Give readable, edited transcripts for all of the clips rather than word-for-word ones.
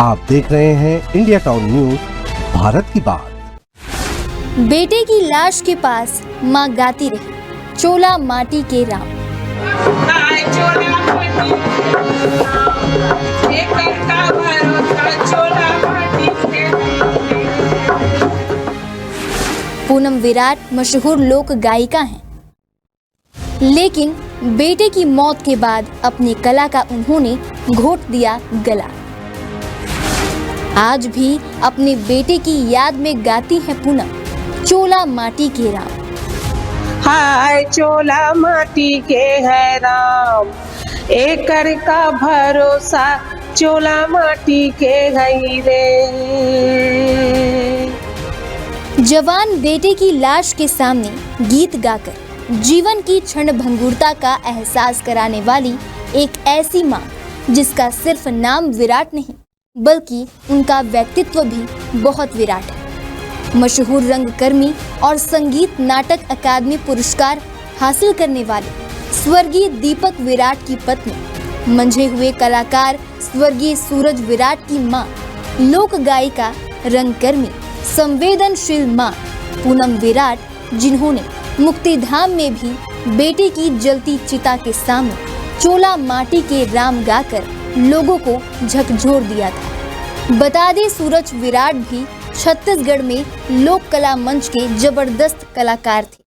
आप देख रहे हैं इंडिया टाउन न्यूज, भारत की बात। बेटे की लाश के पास माँ गाती रही, चोला माटी के राम। हाय चोला माटी एक का भरोसा चोला माटी के। पूनम विराट मशहूर लोक गायिका हैं, लेकिन बेटे की मौत के बाद अपनी कला का उन्होंने घोट दिया गला। आज भी अपने बेटे की याद में गाती है पूनम, चोला माटी के राम। हाय चोला माटी के है राम, एकर का भरोसा चोला माटी के गई रे। जवान बेटे की लाश के सामने गीत गाकर जीवन की क्षण भंगुरता का एहसास कराने वाली एक ऐसी मां जिसका सिर्फ नाम विराट नहीं बल्कि उनका व्यक्तित्व भी बहुत विराट है। मशहूर रंगकर्मी और संगीत नाटक अकादमी पुरस्कार हासिल करने वाले स्वर्गीय दीपक विराट की पत्नी, मंझे हुए कलाकार स्वर्गीय सूरज विराट की मां, लोक गायिका, रंगकर्मी, संवेदनशील मां पूनम विराट, जिन्होंने मुक्तिधाम में भी बेटे की जलती चिता के सामने चोला माटी के राम गाकर लोगों को झकझोर दिया था। बता दें, सूरज विराट भी छत्तीसगढ़ में लोक कला मंच के जबरदस्त कलाकार थे।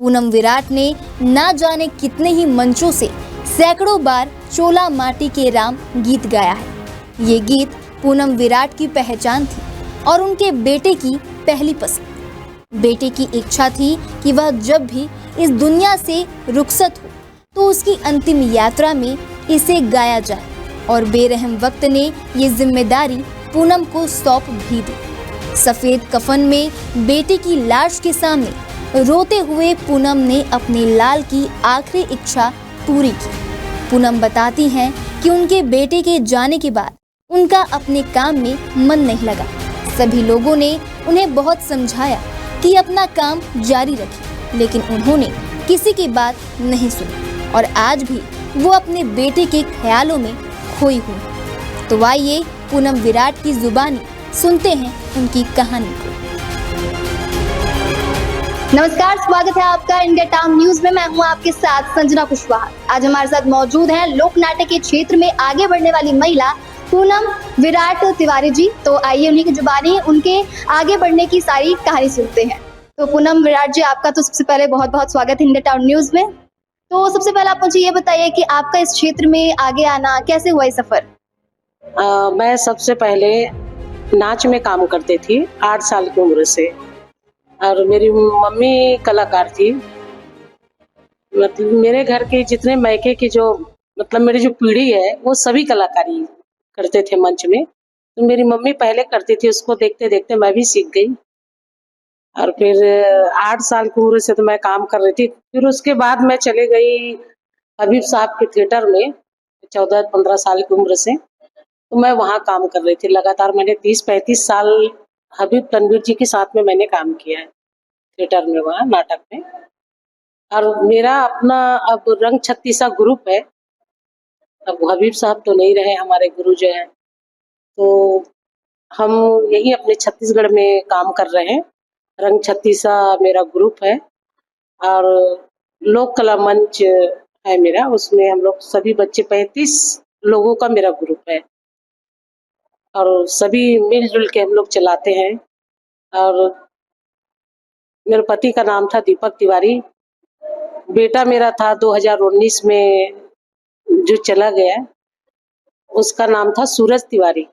पूनम विराट ने ना जाने कितने ही मंचों से सैकड़ों बार चोला माटी के राम गीत गाया है। ये गीत पूनम विराट की पहचान थी और उनके बेटे की पहली पसंद। बेटे की इच्छा थी कि वह जब भी इस दुनिया से रुखसत हो तो उसकी अंतिम यात्रा में इसे गाया जाए और बेरहम वक्त ने ये जिम्मेदारी पूनम को सौंप भी दी। सफेद कफन में बेटे की लाश के सामने रोते हुए पूनम ने अपने लाल की आखिरी इच्छा पूरी की। पूनम बताती हैं कि उनके बेटे के जाने के बाद उनका अपने काम में मन नहीं लगा। सभी लोगों ने उन्हें बहुत समझाया कि अपना काम जारी रखें, लेकिन उन्होंने किसी की बात नहीं सुनी और आज भी वो अपने बेटे के ख्यालों में खोई हुई। तो आइए पूनम विराट की जुबानी सुनते हैं उनकी कहानी को। नमस्कार, स्वागत है आपका इंडिया टाउन न्यूज में। मैं हूं आपके साथ संजना कुशवाहा। आज हमारे साथ मौजूद हैं लोक नाटक के क्षेत्र में आगे बढ़ने वाली महिला पूनम विराट तिवारी जी। तो आइए उन्हीं की जुबानी उनके आगे बढ़ने की सारी कहानी सुनते हैं। तो पूनम विराट जी, आपका तो सबसे पहले बहुत बहुत स्वागत है इंडिया टाउन न्यूज में। तो सबसे पहले आप मुझे ये बताइए कि आपका इस क्षेत्र में आगे आना कैसे हुआ, ये सफर? मैं सबसे पहले नाच में काम करती थी 8 साल की उम्र से, और मेरी मम्मी कलाकार थी। मतलब मेरे घर के जितने मायके की मेरी जो पीढ़ी है वो सभी कलाकारी करते थे मंच में। तो मेरी मम्मी पहले करती थी, उसको देखते देखते मैं भी सीख गई। और फिर 8 साल की उम्र से तो मैं काम कर रही थी। फिर उसके बाद मैं चले गई हबीब साहब के थिएटर में 14-15 साल की उम्र से। तो मैं वहाँ काम कर रही थी लगातार। मैंने 30-35 साल हबीब तनवीर जी के साथ में मैंने काम किया है थिएटर में, वहाँ नाटक में। और मेरा अपना अब रंग छत्तीसा ग्रुप है। अब हबीब साहब तो नहीं रहे, हमारे गुरु जो हैं, तो हम यही अपने छत्तीसगढ़ में काम कर रहे हैं। रंग छत्तीसा मेरा ग्रुप है और लोक कला मंच है मेरा। उसमें हम लोग सभी बच्चे 35 लोगों का मेरा ग्रुप है और सभी मिलजुल के हम लोग चलाते हैं। और मेरे पति का नाम था दीपक तिवारी। बेटा मेरा था 2019 में जो चला गया, उसका नाम था सूरज तिवारी।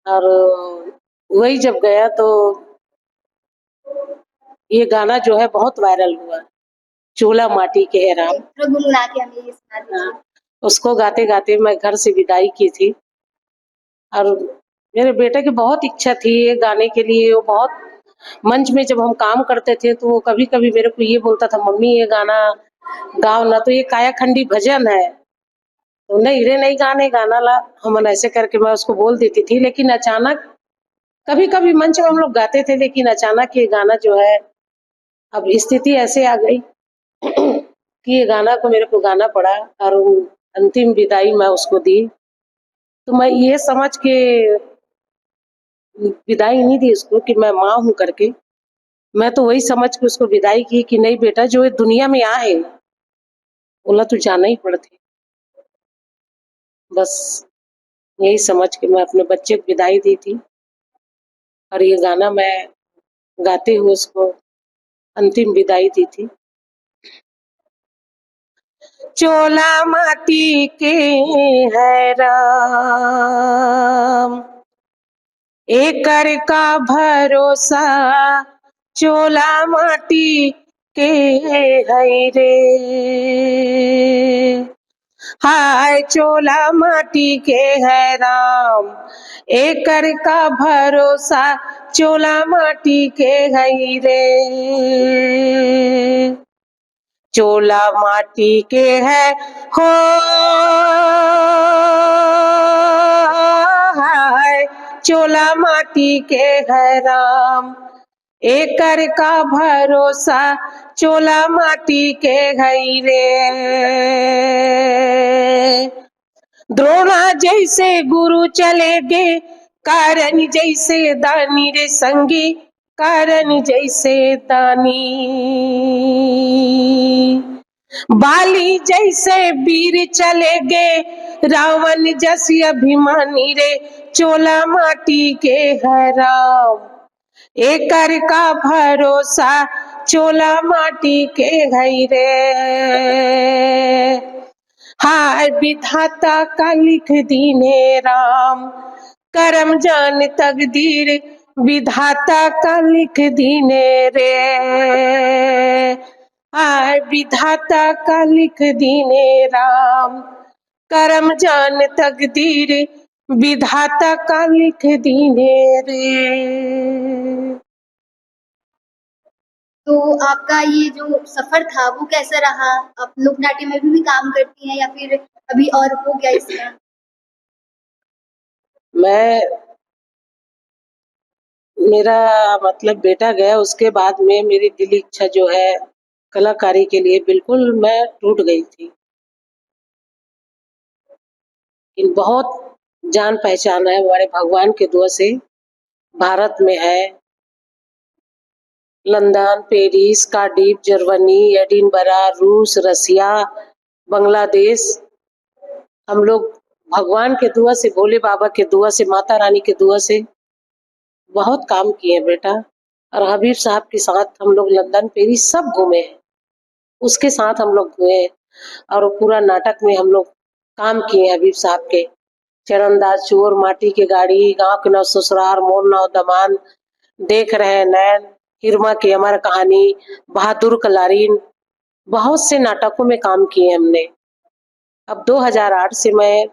और वही जब गया तो ये गाना जो है बहुत वायरल हुआ, चोला माटी के है राम। गुनगुना के हमें ये सुना दीजिए। हाँ, उसको गाते गाते मैं घर से विदाई की थी। और मेरे बेटे की बहुत इच्छा थी ये गाने के लिए। वो बहुत मंच में जब हम काम करते थे तो वो कभी कभी मेरे को ये बोलता था, मम्मी ये गाना गाओ ना, तो ये कायाखंडी भजन है। तो नहीं रे नहीं गाने, गाना ला। हम ऐसे करके मैं उसको बोल देती थी। लेकिन अचानक कभी कभी मंच में हम लोग गाते थे, लेकिन अचानक ये गाना जो है, अब स्थिति ऐसे आ गई कि ये गाना को मेरे को गाना पड़ा और अंतिम विदाई मैं उसको दी। तो मैं ये समझ के विदाई नहीं दी उसको कि मैं माँ हूँ करके। मैं तो वही समझ के उसको विदाई की कि नहीं बेटा, जो ये दुनिया में आए बोला तो जाना ही पड़ते। बस यही समझ के मैं अपने बच्चे को विदाई दी थी, और ये गाना मैं गाते हुए उसको अंतिम विदाई दी थी। चोला माटी के है राम, एकर का भरोसा चोला माटी के है रे। हाय चोला माटी के है राम, एकर का भरोसा चोला माटी के है रे। चोला माटी के है हो, हाय चोला माटी के है राम, एकर का भरोसा चोला माटी के है रे। द्रोणा जैसे गुरु चले गे, कारण जैसे दानी रे संगी, कारण जैसे दानी। बाली जैसे वीर चले गे, रावण जैसी अभिमानी रे, चोला माटी के है राम, एकर का भरोसा चोला माटी के है रे। हाय विधाता का लिख दीने राम, करम जान तकदीर विधाता का लिख दीने रे। हाय विधाता का लिख दीने राम, करम जान तकदीर विधाता का लिख दीने रे। तो आपका ये जो सफर था वो कैसा रहा? आप लोक नाट्य में भी काम करती हैं या फिर अभी और हो गया इसका? मैं मेरा मतलब बेटा गया, उसके बाद में मेरी दिली इच्छा जो है कलाकारी के लिए बिल्कुल मैं टूट गई थी। इन बहुत जान पहचान है हमारे भगवान के दुआ से, भारत में है, London, Paris, Cardiff, Germany, Edinburgh, रूस, रसिया, बांग्लादेश। हम लोग भगवान के दुआ से, भोले बाबा के दुआ से, माता रानी के दुआ से बहुत काम किए बेटा। और हबीब साहब के साथ हम लोग लंदन, पेरिस सब घूमे हैं, उसके साथ हम लोग हुए। और पूरा नाटक में हम लोग काम किए हबीब साहब के। चरणदास, चोर, माटी के गाड़ी, गांव के नौ ससुराल, मोर नौ दमान, देख रहे नैन, हिरमा की अमर कहानी, बहादुर कलारीन, बहुत से नाटकों में काम किए हमने। अब 2008 से मैं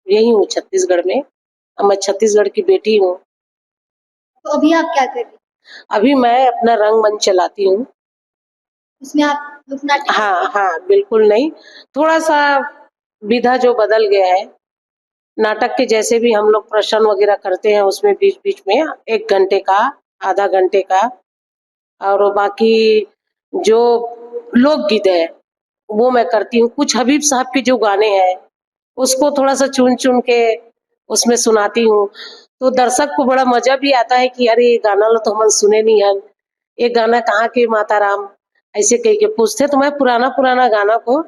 यही हूँ छत्तीसगढ़ में। अब मैं छत्तीसगढ़ की बेटी हूँ। तो अभी आप क्या कर रही हैं? अभी मैं अपना रंगमंच चलाती हूँ। उसमें आप लोक नाट्य हाँ हाँ बिल्कुल नहीं, थोड़ा सा विधा जो बदल गया है। नाटक के जैसे भी हम लोग प्रश्न वगैरह करते हैं, उसमें बीच बीच में 1 घंटे का, आधा घंटे का, और बाकी जो लोकगीत है वो मैं करती हूँ। कुछ हबीब साहब के जो गाने हैं उसको थोड़ा सा चुन चुन के उसमें सुनाती हूँ, तो दर्शक को बड़ा मजा भी आता है कि अरे ये गाना लो तो हम सुने नहीं हन, ये गाना कहाँ के माता राम, ऐसे कह के पूछते। तो मैं पुराना पुराना गाना को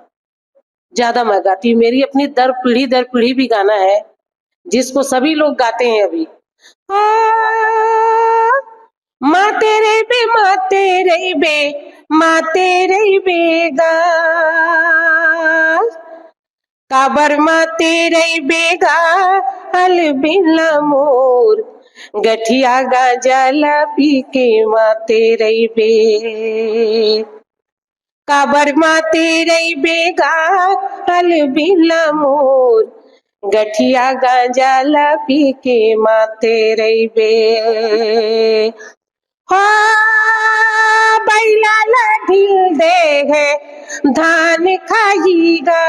ज्यादा मैं गाती हूँ। मेरी अपनी दर पीढ़ी भी गाना है जिसको सभी लोग गाते हैं अभी। माँ तेरे बे, माँ तेरे बे, माँ तेरे बेगा, काबर माँ तेरे बेगा, अलबिला मोर, गठिया गाजला पी के माँ तेरे बे, काबर माँ तेरे बेगा, अलबिला मोर, गठिया गांजा पी के माँ तेरे बे। बैला ला ढील दे है धान खाईगा,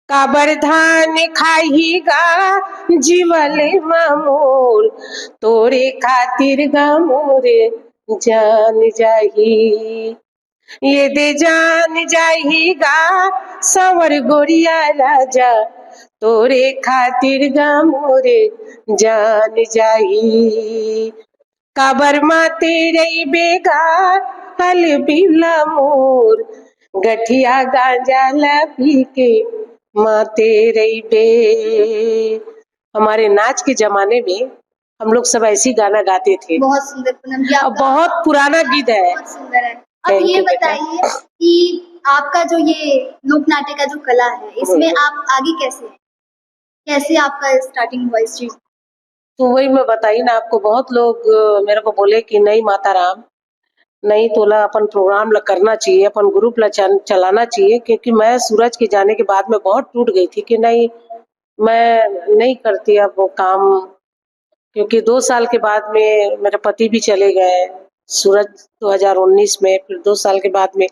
काबर धान खाईगा जीवल मामूर, तोरे खातिर गामोरे जान जाही, ये दे जान जाहीगा, संवर गोरिया राजा तोरे खातिर गा मोरे जान जाई काबर माते रही बेगा हल बिला मोर गठिया गांजा ला पी के माते रही बे। हमारे नाच के जमाने में हम लोग सब ऐसी गाना गाते थे। बहुत सुंदर पूनम जी, अब आपका बहुत पुराना गीत है। बहुत सुंदर है। अब Thank ये you, बेटा। बताइए कि आपका जो ये लोक नाट्य का जो कला है, इसमें आप आगे कैसे हैं? कैसे आपका स्टार्टिंग हुआ इस चीज? तो वही मैं बताई ना आपको, बहुत लोग मेरे को बोले कि नहीं माता राम, नहीं तोला अपन प्रोग्राम करना चाहिए, अपन ग्रुप चलाना चाहिए, क्योंकि मैं सूरज के जाने के बाद में बहुत टूट गई थी कि नहीं मैं नहीं करती अब वो काम, क्योंकि 2 साल के बाद में मेरे पति भी चले गए सूरज 2019 में, फिर 2 साल के बाद में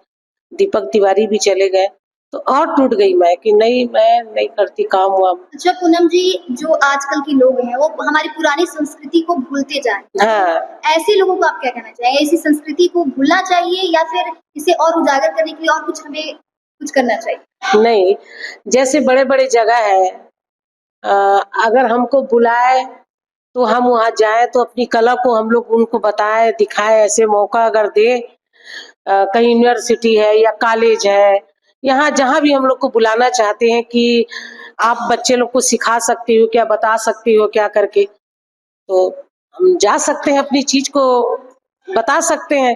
दीपक तिवारी भी चले गए, तो और टूट गई मैं कि नहीं मैं नहीं करती काम वाम। अच्छा पूनम जी, जो आजकल के लोग हैं वो हमारी पुरानी संस्कृति को भूलते जा रहे हैं। हाँ, ऐसे लोगों को आप क्या कहना चाहेंगे? ऐसी संस्कृति को भूलना चाहिए या फिर इसे और उजागर करने के लिए और कुछ हमें कुछ करना चाहिए? नहीं, जैसे बड़े-बड़े जगह है, अगर हमको बुलाए तो हम वहाँ जाएँ तो अपनी कला को हम लोग उनको बताएँ, दिखाएँ, ऐसे मौका अगर दे कहीं यूनिवर्सिटी है या कॉलेज है, यहाँ जहाँ भी हम लोग को बुलाना चाहते हैं कि आप बच्चे लोग को सिखा सकती हो क्या, बता सकती हो क्या करके, तो हम जा सकते हैं, अपनी चीज को बता सकते हैं।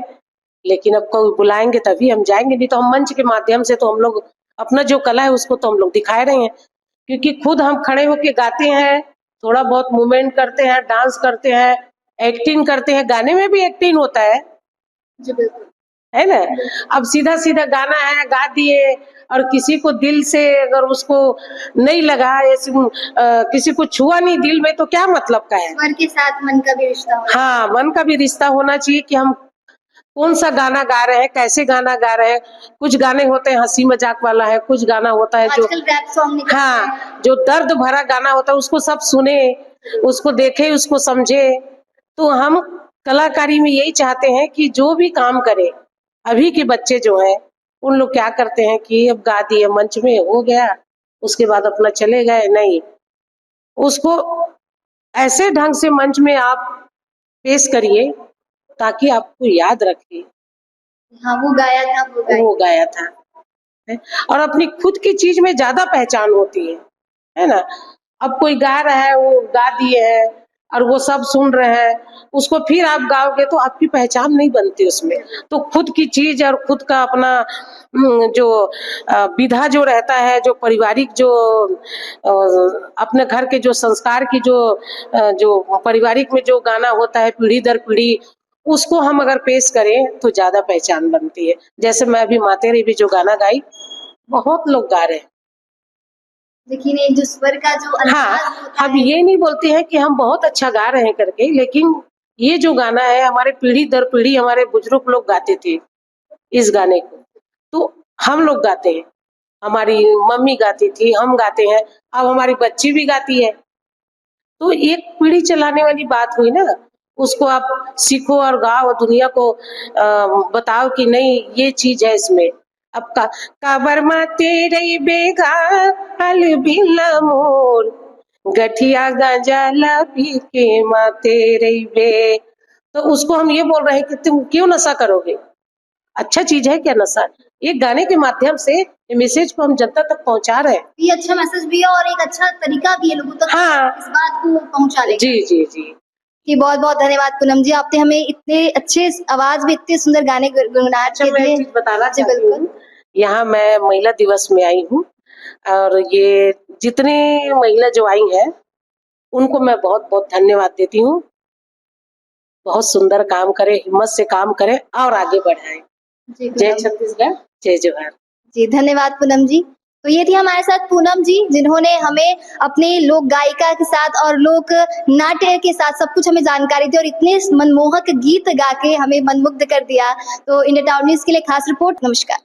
लेकिन अब कोई बुलाएंगे तभी हम जाएंगे, नहीं तो हम मंच के माध्यम से तो हम लोग अपना जो कला है उसको तो हम लोग दिखाए रहे हैं, क्योंकि खुद हम खड़े होके गाते हैं, थोड़ा बहुत मूवमेंट करते हैं, डांस करते हैं, एक्टिंग करते हैं, गाने में भी एक्टिंग होता जी बिल्कुल। है ना। अब सीधा सीधा गाना है गा दिए और किसी को दिल से अगर उसको नहीं लगा, ऐसे किसी को छुआ नहीं दिल में, तो क्या मतलब का है। स्वर के साथ मन का भी रिश्ता हो। हाँ, मन का भी रिश्ता होना चाहिए कि हम कौन सा गाना गा रहे हैं, कैसे गाना गा रहे हैं। कुछ गाने होते हैं हंसी मजाक वाला है, कुछ गाना होता है जो आजकल रैप सॉन्ग निकल रहे हैं। हाँ जो दर्द भरा गाना होता है, उसको सब सुने, उसको देखे, उसको समझे। तो हम कलाकारी में यही चाहते हैं कि जो भी काम करे, अभी के बच्चे जो हैं उन लोग क्या करते हैं कि अब गा दिए मंच में, हो गया, उसके बाद अपना चले गए। नहीं, उसको ऐसे ढंग से मंच में आप पेश करिए ताकि आपको याद रखे हाँ वो गाया था, वो गाया था। है? और अपनी खुद की चीज में ज्यादा पहचान होती है ना। अब कोई गा रहा है, वो गा दिए हैं और वो सब सुन रहे हैं, उसको फिर आप गाओगे तो आपकी पहचान नहीं बनती उसमें। तो खुद की चीज और खुद का अपना जो विधा जो रहता है, जो पारिवारिक जो अपने घर के जो संस्कार की जो पारिवारिक में जो गाना होता है पीढ़ी दर पीढ़ी, उसको हम अगर पेश करें तो ज्यादा पहचान बनती है। जैसे मैं अभी माते रे भी जो गाना गाई, बहुत लोग गा रहे हैं। लेकिन ये जो स्वर का जो अंदाज हाँ, होता हम है, ये नहीं बोलते हैं कि हम बहुत अच्छा गा रहे हैं करके, लेकिन ये जो गाना है हमारे पीढ़ी दर पीढ़ी हमारे बुजुर्ग लोग गाते थे इस गाने को, तो हम लोग गाते हैं, हमारी मम्मी गाती थी, हम गाते हैं, अब हमारी बच्ची भी गाती है। तो एक पीढ़ी चलाने वाली बात हुई ना, उसको आप सीखो और गाओ और दुनिया को बताओ कि नहीं ये चीज है इसमें। अब काबर माते रही बेगा हल बिला मोर गठिया गांजा ला पी के माते रही बे। तो उसको हम ये बोल रहे हैं कि तुम क्यों नशा करोगे, अच्छा चीज है क्या नशा। एक गाने के माध्यम से ये मैसेज को हम जनता तक पहुंचा रहे हैं। ये अच्छा मैसेज भी है और एक अच्छा तरीका भी है लोगों तक हाँ। इस बात को पहुंचाने का। जी जी जी जी बहुत बहुत धन्यवाद पूनम जी, आपने हमें इतने अच्छे आवाज में इतने सुंदर गाने गुनगुना अच्छा, के मैं एक दिए। चीज बताना जी चाहती बिल्कुल। हूँ, यहाँ मैं महिला दिवस में आई हूँ और ये जितने महिला जो आई हैं उनको मैं बहुत बहुत धन्यवाद देती हूँ। बहुत सुंदर काम करे, हिम्मत से काम करे और आगे बढ़ाए। जी जय पूनम छत्तीसगढ़, जय जोहार। जी, धन्यवाद पूनम जी। तो ये थी हमारे साथ पूनम जी, जिन्होंने हमें अपने लोक गायिका के साथ और लोक नाट्य के साथ सब कुछ हमें जानकारी दी और इतने मनमोहक गीत गा के हमें मनमुग्ध कर दिया। तो इंडिया टाउन न्यूज़ के लिए खास रिपोर्ट। नमस्कार।